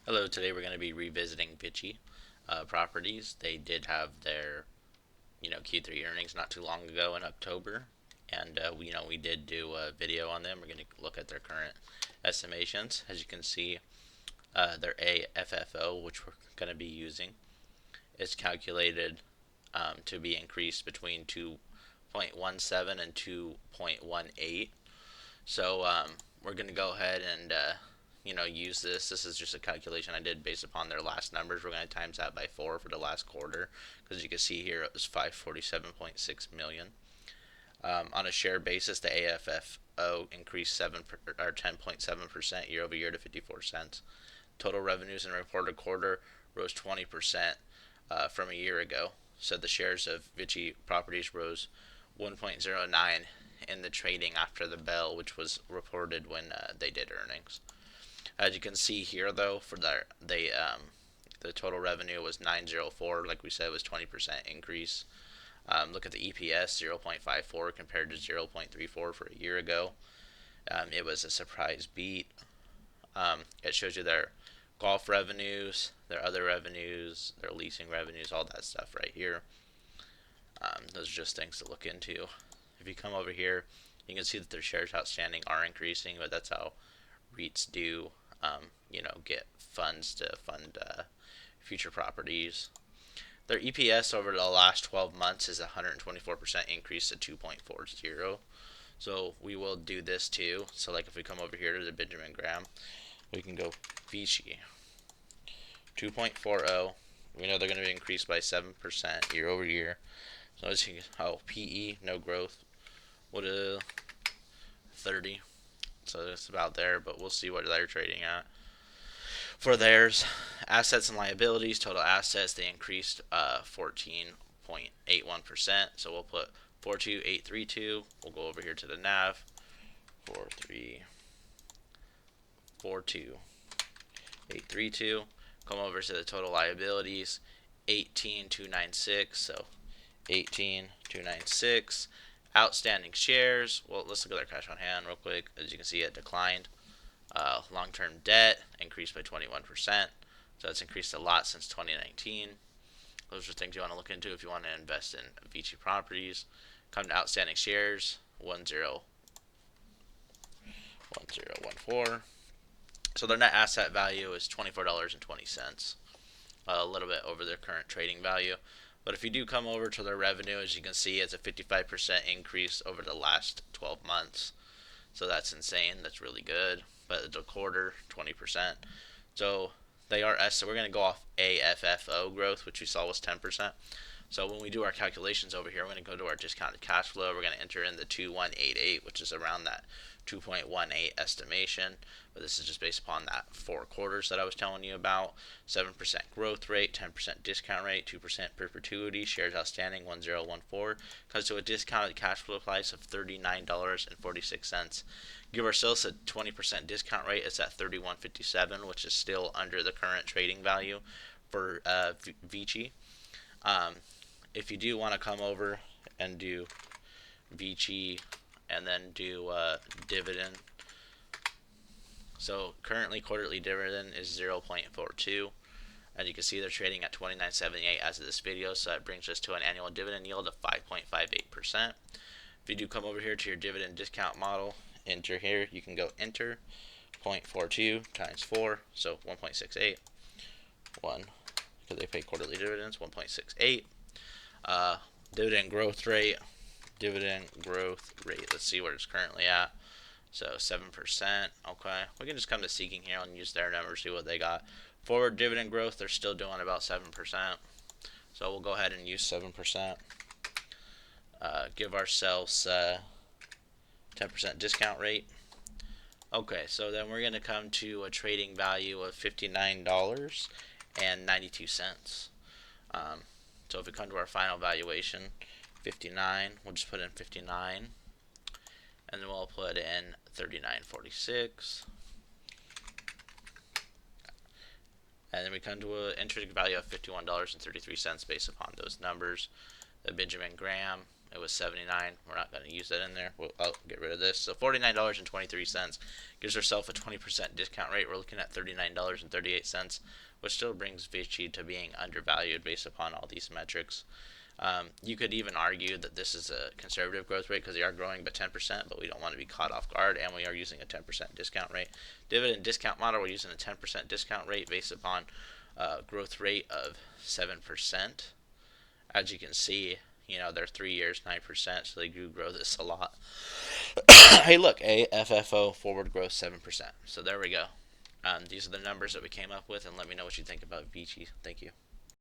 Hello, today we're going to be revisiting VICI properties. They did have their, Q3 earnings not too long ago in October, and we did do a video on them. We're going to look at their current estimations. As you can see, their AFFO, which we're going to be using, is calculated to be increased between 2.17 and 2.18. So we're going to go ahead and use this. This is just a calculation I did based upon their last numbers. We're going to times that by 4 for the last quarter, because you can see here it was 547.6 million. On a share basis, the AFFO increased 10.7% year over year to 54 cents. Total revenues in the reported quarter rose 20% from a year ago. So the shares of VICI properties rose 1.09 in the trading after the bell, which was reported when they did earnings. As you can see here, though, for the total revenue was 904. Like we said, it was 20% increase. Look at the EPS, 0.54 compared to 0.34 for a year ago. It was a surprise beat. It shows you their golf revenues, their other revenues, their leasing revenues, all that stuff right here. Those are just things to look into. If you come over here, you can see that their shares outstanding are increasing, but that's how REITs do, get funds to fund future properties. Their EPS over the last 12 months is a 124% increase to 2.40. So we will do this too. So like if we come over here to the Benjamin Graham, we can go VICI 2.40. We know they're going to be increased by 7% year over year. So as you can, PE, no growth, what a 30. So it's about there, but we'll see what they're trading at. For theirs, assets and liabilities, total assets, they increased 14.81%. So we'll put 42832. We'll go over here to the NAV. 4342832. Come over to the total liabilities, 18296. So 18296. Outstanding shares. Well, let's look at their cash on hand real quick. As you can see, it declined. Long-term debt increased by 21%. So it's increased a lot since 2019. Those are things you want to look into if you want to invest in VICI properties. Come to outstanding shares, 1014. So their net asset value is $24.20, a little bit over their current trading value. But if you do come over to their revenue, as you can see, it's a 55% increase over the last 12 months. So that's insane. That's really good. But the quarter, 20%. So they are so we're going to go off AFFO growth, which we saw was 10%. So when we do our calculations over here, we're going to go to our discounted cash flow. We're going to enter in the 2188, which is around that 2.18 estimation. But this is just based upon that 4 quarters that I was telling you about. 7% growth rate, 10% discount rate, 2% perpetuity, shares outstanding 1014. Comes to a discounted cash flow price of $39.46. Give ourselves a 20% discount rate. It's at $31.57, which is still under the current trading value for VICI. If you do want to come over and do VICI and then do dividend. So currently quarterly dividend is 0.42. As you can see, they're trading at $29.78 as of this video, so that brings us to an annual dividend yield of 5.58%. If you do come over here to your dividend discount model, enter here, you can go enter 0.42 times 4, so 1.68. 1, because they pay quarterly dividends, 1.68. Dividend growth rate. Let's see where it's currently at. So 7%. Okay, we can just come to Seeking here and use their numbers, see what they got. Forward dividend growth, they're still doing about 7%. So we'll go ahead and use 7%. Give ourselves 10% discount rate. Okay, so then we're going to come to a trading value of $59.92. So if we come to our final valuation, 59, we'll just put in 59, and then we'll put in 39.46, and then we come to an intrinsic value of $51.33 based upon those numbers. The Benjamin Graham It was 79. We're not going to use that in there. I'll get rid of this. So $49.23 gives ourselves a 20% discount rate. We're looking at $39.38, which still brings VICI to being undervalued based upon all these metrics. You could even argue that this is a conservative growth rate because they are growing by 10%, but we don't want to be caught off guard, and we are using a 10% discount rate. Dividend discount model, we're using a 10% discount rate based upon growth rate of 7%. As you can see, they're 3 years, 9%, so they do grow this a lot. Hey, look, AFFO forward growth 7%. So there we go. These are the numbers that we came up with, and let me know what you think about VICI. Thank you.